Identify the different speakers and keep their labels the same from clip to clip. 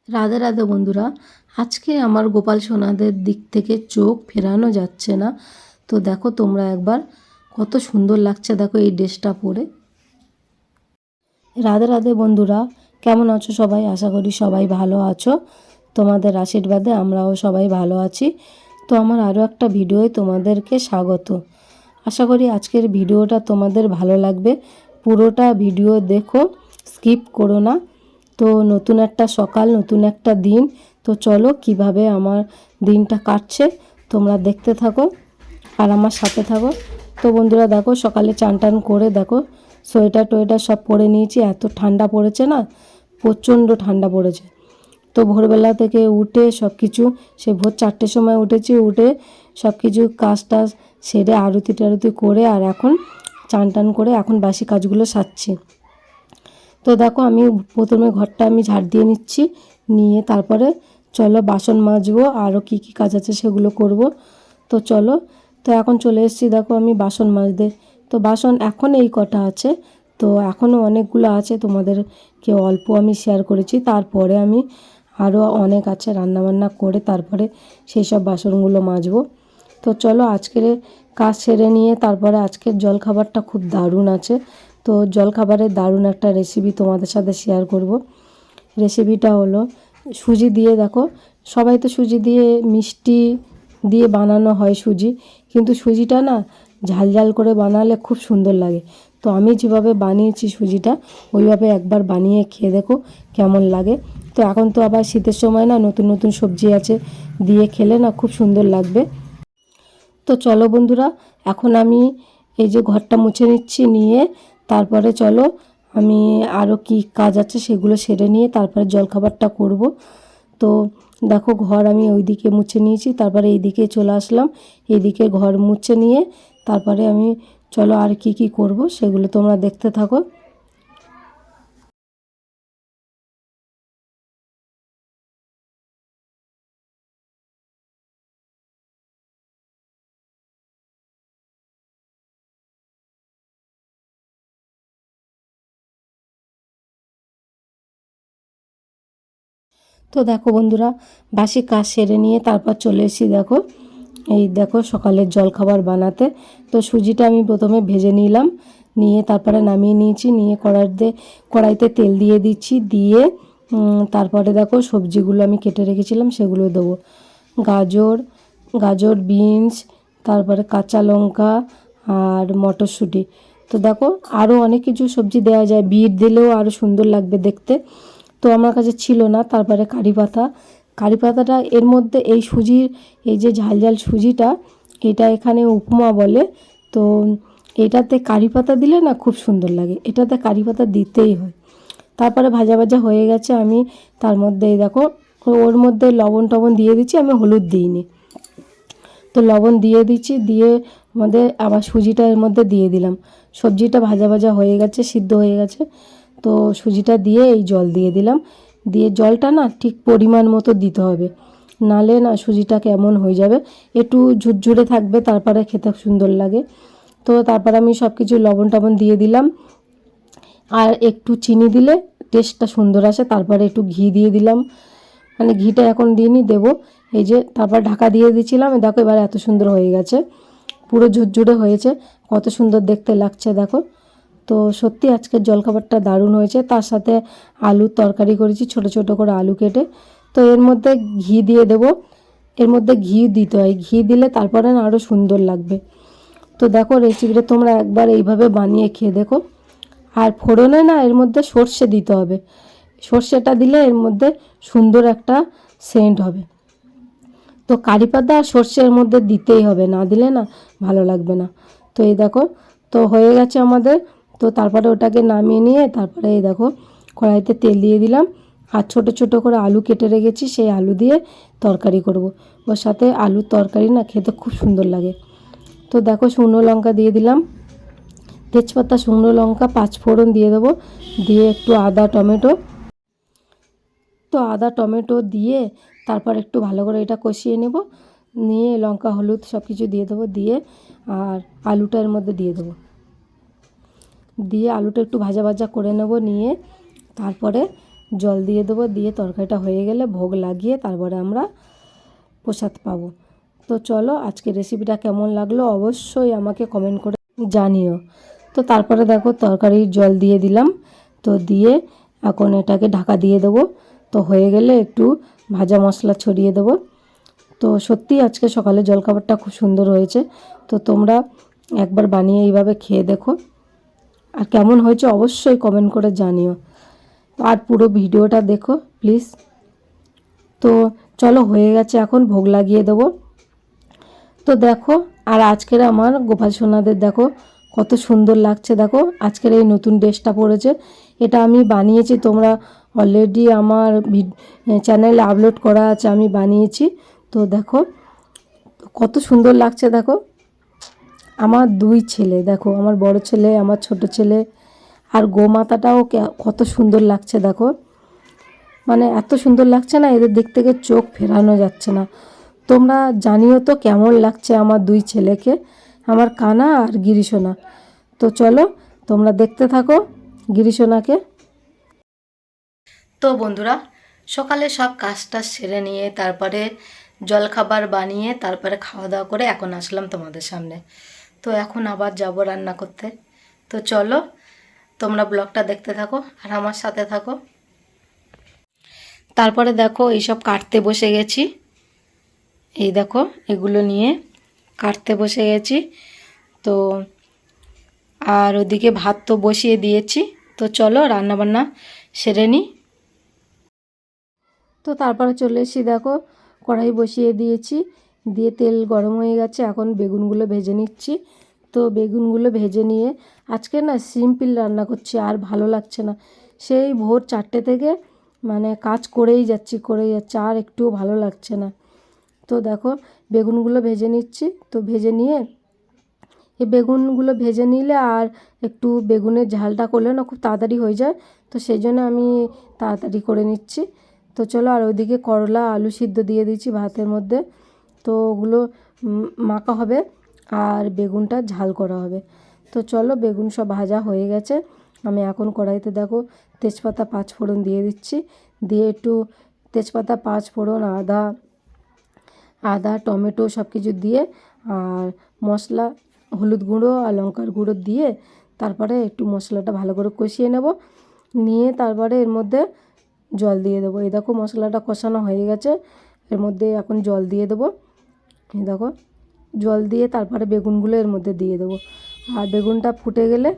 Speaker 1: রাধে রাধে বন্ধুরা, আজকে আমার গোপাল সোনাদের দিক থেকে চোখ ফেরানো যাচ্ছে না। তো দেখো তোমরা একবার, কত সুন্দর লাগছে দেখো এই ড্রেসটা পরে। রাধে রাধে বন্ধুরা, কেমন আছো সবাই? আশা করি সবাই ভালো আছো। তোমাদের আশীর্বাদে আমরাও সবাই ভালো আছি। তো আমার আরও একটা ভিডিওয় তোমাদেরকে স্বাগত। আশা করি আজকের ভিডিওটা তোমাদের ভালো লাগবে। পুরোটা ভিডিও দেখো, স্কিপ করো না। তো নতুন একটা সকাল, নতুন একটা দিন। তো চলো কিভাবে আমার দিনটা কাটছে তোমরা দেখতে থাকো আর আমার সাথে থাকো। তো বন্ধুরা দেখো, সকালে চান টান করে দেখো সোয়েটার টোয়েটার সব পরে নিয়েছি। এত ঠান্ডা পড়েছে না, প্রচণ্ড ঠান্ডা পড়েছে। তো ভোরবেলা থেকে উঠে সব কিছু, সে ভোর 4টের সময় উঠেছি, উঠে সব কিছু কাজ টাজ সেরে আরতি টারতি করে আর এখন চান টান করে এখন বাসি কাজগুলো সারছি। তো দেখো আমি প্রথমে ঘরটা আমি ঝাড় দিয়ে নিচ্ছি, নিয়ে তারপরে চলো বাসন মাজবো, আরও কী কী কাজ আছে সেগুলো করব। তো চলো, তো এখন চলে এসেছি দেখো আমি বাসন মাজতে। তো বাসন এখন এই কটা আছে, তো এখনও অনেকগুলো আছে, তোমাদেরকে অল্প আমি শেয়ার করেছি। তারপরে আমি আরও অনেক আছে রান্নাবান্না করে তারপরে সেই সব বাসনগুলো মাজবো। তো চলো আজকের কাজ সেরে নিয়ে তারপরে আজকের জলখাবারটা খুব দারুণ আছে। তো জলখাবারের দারুণ একটা রেসিপি তোমাদের সাথে শেয়ার করব। রেসিপিটা হলো সুজি দিয়ে। দেখো সবাই তো সুজি দিয়ে মিষ্টি দিয়ে বানানো হয় সুজি, কিন্তু সুজিটা না ঝাল ঝাল করে বানালে খুব সুন্দর লাগে। তো আমি যেভাবে বানিয়েছি সুজিটা, ওইভাবে একবার বানিয়ে খেয়ে দেখো কেমন লাগে। তো এখন তো আবার শীতের সময় না, নতুন নতুন সবজি আছে, দিয়ে খেলে না খুব সুন্দর লাগবে। তো চলো বন্ধুরা, এখন আমি এই যে ঘরটা মুছে নিচ্ছি, নিয়ে তারপরে চলো আমি আরও কি কাজ আছে সেগুলো সেরে নিয়ে তারপরে জলখাবারটা করব। তো দেখো ঘর আমি ওইদিকে মুছে নিয়েছি, তারপরে এইদিকে চলে আসলাম, এইদিকে ঘর মুছে নিয়ে তারপরে আমি চলো আর কি কি করব সেগুলো তোমরা দেখতে থাকো। তো দেখো বন্ধুরা, বাসি কাজ সেরে নিয়ে তারপর চলে এসেছি দেখো, এই দেখো সকালের জলখাবার বানাতে। তো সুজিটা আমি প্রথমে ভেজে নিলাম, নিয়ে তারপরে নামিয়ে নিয়েছি, নিয়ে কড়াইতে তেল দিয়ে দিচ্ছি, দিয়ে তারপরে দেখো সবজিগুলো আমি কেটে রেখেছিলাম সেগুলো দেবো। গাজর, বিনস, তারপরে কাঁচা লঙ্কা আর মটরশুঁটি। তো দেখো আরও অনেক কিছু সবজি দেওয়া যায়, বিট দিলেও আরও সুন্দর লাগবে দেখতে। তো আমার কাছে ছিল না, তারপরে কারি পাতাটা এর মধ্যে এই সুজির, এই যে ঝাল ঝাল সুজিটা, এটা এখানে উপমা বলে। তো এটাতে কারি পাতা দিলে না খুব সুন্দর লাগে, এটাতে কারি পাতা দিতেই হয়। তারপরে ভাজা ভাজা হয়ে গেছে, আমি তার মধ্যে এই দেখো ওর মধ্যে লবণ টবণ দিয়ে দিচ্ছি, আমি হলুদ দিইনি। তো লবণ দিয়ে দিচ্ছি, দিয়ে আমাদের আবার সুজিটা এর মধ্যে দিয়ে দিলাম। সবজিটা ভাজা ভাজা হয়ে গেছে, সিদ্ধ হয়ে গেছে। তো সুজিটা দিয়ে এই জল দিয়ে দিলাম, দিয়ে জলটা না ঠিক পরিমাণ মতো দিতে হবে, নালে না সুজিটা কেমন হয়ে যাবে, একটু ঝুরঝুরে থাকবে, তারপরে খেতে সুন্দর লাগে। তো তারপর আমি সব কিছু লবণ টবণ দিয়ে দিলাম, আর একটু চিনি দিলে টেস্টটা সুন্দর আসে। তারপরে একটু ঘি দিয়ে দিলাম, মানে ঘিটা এখন দিইনি, দেবো। এই যে তারপর ঢাকা দিয়ে দিয়েছিলাম, দেখো এবার এত সুন্দর হয়ে গেছে, পুরো ঝুরঝুরে হয়েছে, কত সুন্দর দেখতে লাগছে দেখো। তো সত্যি আজকের জলখাবারটা দারুণ হয়েছে। তার সাথে আলুর তরকারি করেছি, ছোট ছোট করে আলু কেটে। তো এর মধ্যে ঘি দিয়ে দেবো, এর মধ্যে ঘি দিতে হয়, ঘি দিলে তারপরে না আরও সুন্দর লাগবে। তো দেখো রেসিপিটা তোমরা একবার এইভাবে বানিয়ে খেয়ে দেখো। আর ফোড়নে না এর মধ্যে সর্ষে দিতে হবে, সর্ষেটা দিলে এর মধ্যে সুন্দর একটা সেন্ট হবে। তো কারি পাতা আর সর্ষের মধ্যে দিতেই হবে, না দিলে না ভালো লাগবে না। তো এই দেখো, তো হয়ে গেছে আমাদের। তো তারপরে ওটাকে নামিয়ে নিয়ে তারপরে এই দেখো কড়াইতে তেল দিয়ে দিলাম, আর ছোট ছোট করে আলু কেটে রেখেছি, সেই আলু দিয়ে তরকারি করব। ওর সাথে আলুর তরকারি না খেতে খুব সুন্দর লাগে। তো দেখো শুকনো লঙ্কা দিয়ে দিলাম, তেজপাতা, শুকনো লঙ্কা, পাঁচফোড়ন দিয়ে দেবো, দিয়ে একটু আদা টমেটো। তো আদা টমেটো দিয়ে তারপর একটু ভালো করে এটা কষিয়ে নেব, নিয়ে লঙ্কা হলুদ সব কিছু দিয়ে দেবো, দিয়ে আর আলুটা এর মধ্যে দিয়ে দেবো, দিয়ে আলুটা একটু ভাজা ভাজা করে নেব, নিয়ে তারপরে জল দিয়ে দেবো, দিয়ে তরকারিটা হয়ে গেলে ভোগ লাগিয়ে তারপরে আমরা প্রসাদ পাবো। তো চলো, আজকে রেসিপিটা কেমন লাগলো অবশ্যই আমাকে কমেন্ট করে জানিও। তো তারপরে দেখো তরকারির জল দিয়ে দিলাম, তো দিয়ে এখন এটাকে ঢাকা দিয়ে দেবো। তো হয়ে গেলে একটু ভাজা মশলা ছড়িয়ে দেবো। তো সত্যি আজকে সকালে জলখাবারটা খুব সুন্দর হয়েছে। তো তোমরা একবার বানিয়ে এইভাবে খেয়ে দেখো, আর কেমন হয়েছে অবশ্যই কমেন্ট করে জানিও। আর পুরো ভিডিওটা দেখো প্লিজ। তো চলো, হয়ে গেছে, এখন ভোগ লাগিয়ে দেবো। তো দেখো, আর আজকের আমার গোপাল সোনাদের দেখো কত সুন্দর লাগছে। দেখো আজকের এই নতুন ড্রেসটা পরেছে, এটা আমি বানিয়েছি। তোমরা অলরেডি আমার চ্যানেলে আপলোড করা আছে, আমি বানিয়েছি। তো দেখো কত সুন্দর লাগছে। দেখো আমার দুই ছেলে, দেখো আমার বড় ছেলে, আমার ছোট ছেলে, আর গোমাতাটাও কত সুন্দর লাগছে। দেখো মানে এত সুন্দর লাগছে না, এদের দিক থেকে চোখ ফেরানো যাচ্ছে না। তোমরা জানিও তো কেমন লাগছে আমার দুই ছেলেকে, আমার কানা আর গিরিশোনা। তো চলো তোমরা দেখতে থাকো গিরিশোনাকে। তো বন্ধুরা, সকালে সব কাজটা সেরে নিয়ে তারপরে জলখাবার বানিয়ে তারপরে খাওয়া দাওয়া করে এখন আসলাম তোমাদের সামনে। তো এখন আবার যাব রান্না করতে। তো চলো তোমরা ব্লগটা দেখতে থাকো আর আমার সাথে থাকো। তারপরে দেখো এইসব কাটতে বসে গেছি, এই দেখো এগুলো নিয়ে কাটতে বসে গেছি। তো আর ওদিকে ভাত তো বসিয়ে দিয়েছি। তো চলো রান্নাবান্না সেরে নিই। তো তারপরে চলে এসেছি, দেখো কড়াই বসিয়ে দিয়েছি, দিয়ে তেল গরম হয়ে গেছে, এখন বেগুনগুলো ভেজে নিচ্ছি। তো বেগুনগুলো ভেজে নিয়ে আজকে না সিম্পল রান্না করছি, আর ভালো লাগছে না। সেই ভোর 4টে থেকে মানে কাজ করেই যাচ্ছি, আর একটুও ভালো লাগছে না। তো দেখো বেগুনগুলো ভেজে নিচ্ছি। তো ভেজে নিয়ে এই বেগুনগুলো ভেজে নিলে আর একটু বেগুনের ঝালটা করলে না খুব তাড়াতাড়ি হয়ে যায়। তো সেই জন্য আমি তাড়াতাড়ি করে নিচ্ছি। তো চলো, আর ওইদিকে করলা আলু সিদ্ধ দিয়ে দিচ্ছি ভাতের মধ্যে। তো ওগুলো মাখা হবে আর বেগুনটা ঝাল করা হবে। তো চলো, বেগুন সব ভাজা হয়ে গেছে। আমি এখন কড়াইতে দেখো তেজপাতা 5 ফোড়ন দিয়ে দিচ্ছি, দিয়ে একটু তেজপাতা 5 ফোড়ন আদা টমেটো সব কিছু দিয়ে আর মশলা হলুদ গুঁড়ো আর লঙ্কার গুঁড়ো দিয়ে তারপরে একটু মশলাটা ভালো করে কষিয়ে নেব, নিয়ে তারপরে এর মধ্যে জল দিয়ে দেবো। এই দেখো মশলাটা কষানো হয়ে গেছে, এর মধ্যে এখন জল দিয়ে দেবো। এই দেখো জল দিয়ে তারপরে বেগুনগুলো এর মধ্যে দিয়ে দেবো। আর বেগুনটা ফুটে গেলে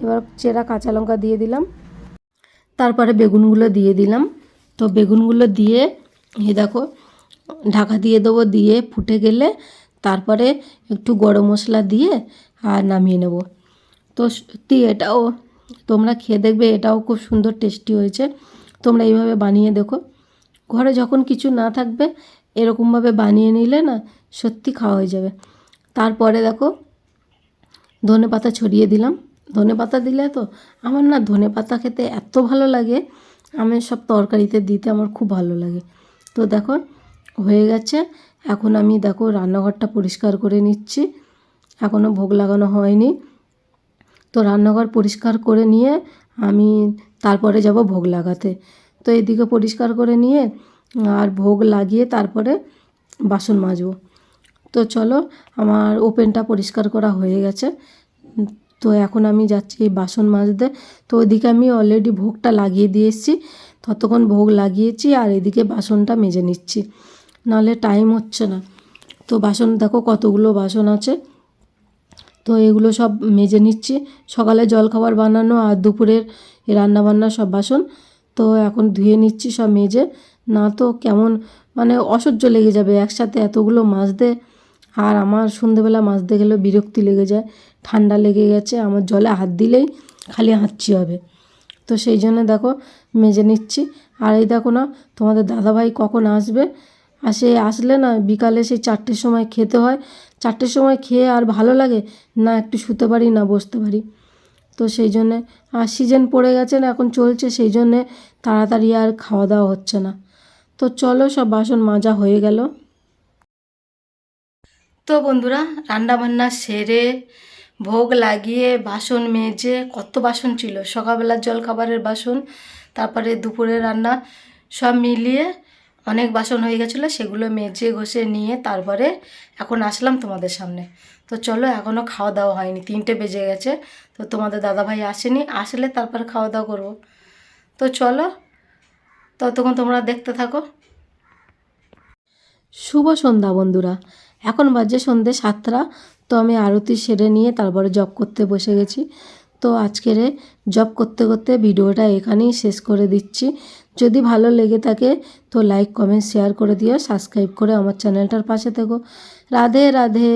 Speaker 1: এবার চেরা কাঁচা লঙ্কা দিয়ে দিলাম, তারপরে বেগুনগুলো দিয়ে দিলাম। তো বেগুনগুলো দিয়ে এই দেখো ঢাকা দিয়ে দেবো, দিয়ে ফুটে গেলে তারপরে একটু গরম মশলা দিয়ে আর নামিয়ে নেব। তো সত্যি এটাও তোমরা খেয়ে দেখবে, এটাও খুব সুন্দর টেস্টি হয়েছে। তোমরা এইভাবে বানিয়ে দেখো, ঘরে যখন কিছু না থাকবে এরকমভাবে বানিয়ে নিলে না সত্যি খাওয়া হয়ে যাবে। তারপরে দেখো ধনেপাতা ছড়িয়ে দিলাম। ধনেপাতা দিলে তো আমার না ধনেপাতা খেতে এত ভালো লাগে, আমি সব তরকারিতে দিতে আমার খুব ভালো লাগে। তো দেখো হয়ে গেছে, এখন আমি দেখো রান্নাঘরটা পরিষ্কার করে নিচ্ছি, এখনও ভোগ লাগানো হয়নি। তো রান্নাঘর পরিষ্কার করে নিয়ে আমি তারপরে যাব ভোগ লাগাতে। তো এদিকে পরিষ্কার করে নিয়ে আর ভোগ লাগিয়ে তারপরে বাসন মাজবো। তো চলো, আমার ওপেনটা পরিষ্কার করা হয়ে গেছে। তো এখন আমি যাচ্ছি এই বাসন মাজতে। তো ওইদিকে আমি অলরেডি ভোগটা লাগিয়ে দিয়ে এসেছি, ততক্ষণ ভোগ লাগিয়েছি আর এদিকে বাসনটা মেজে নিচ্ছি, নাহলে টাইম হচ্ছে না। তো বাসন দেখো কতগুলো বাসন আছে, তো এগুলো সব মেজে নিচ্ছি। সকালে জলখাবার বানানো আর দুপুরের রান্নাবান্না সব বাসন তো এখন ধুয়ে নিচ্ছি সব মেজে, না তো কেমন মানে অসহ্য লেগে যাবে একসাথে এতগুলো মাজতে। আর আমার সন্ধেবেলা মাজতে গেলেও বিরক্তি লেগে যায়, ঠান্ডা লেগে গেছে, আমার জলে হাত দিলেই খালি হাঁচি হবে। তো সেই জন্য দেখো মেজে নিচ্ছি। আর এই দেখো না তোমাদের দাদাভাই কখন আসবে, আসলে না বিকালে সেই 4টের সময় খেতে হয়। 4টের সময় খেয়ে আর ভালো লাগে না, একটু শুতে পারি না বসতে পারি। তো সেই জন্যে আর সিজন পড়ে গেছে না এখন চলছে, সেই জন্যে তাড়াতাড়ি আর খাওয়া দাওয়া হচ্ছে না। তো চলো, সব বাসন মাজা হয়ে গেল। তো বন্ধুরা রান্না বান্না সেরে ভোগ লাগিয়ে বাসন মেজে, কত বাসন ছিল সকালবেলার জলখাবারের বাসন, তারপরে দুপুরে রান্না সব মিলিয়ে অনেক বাসন হয়ে গেছিলো, সেগুলো মেজে ঘষে নিয়ে তারপরে এখন আসলাম তোমাদের সামনে। তো চলো, এখনও খাওয়া দাওয়া হয়নি, 3টে বেজে গেছে। তো তোমাদের দাদাভাই আসেনি, আসলে তারপরে খাওয়া দাওয়া করবো। তো চলো, ততক্ষণ তোমরা দেখতে থাকো। শুভ সন্ধ্যা বন্ধুরা, এখন বাজে সন্ধ্যে 7টা। তো আমি আরতি সেরে নিয়ে তারপরে জব করতে বসে গেছি। তো আজকের জব করতে করতে ভিডিওটা এখানেই শেষ করে দিচ্ছি। যদি ভালো লেগে থাকে তো লাইক কমেন্ট শেয়ার করে দিও, সাবস্ক্রাইব করে আমার চ্যানেলটার পাশে থেকো। রাধে রাধে।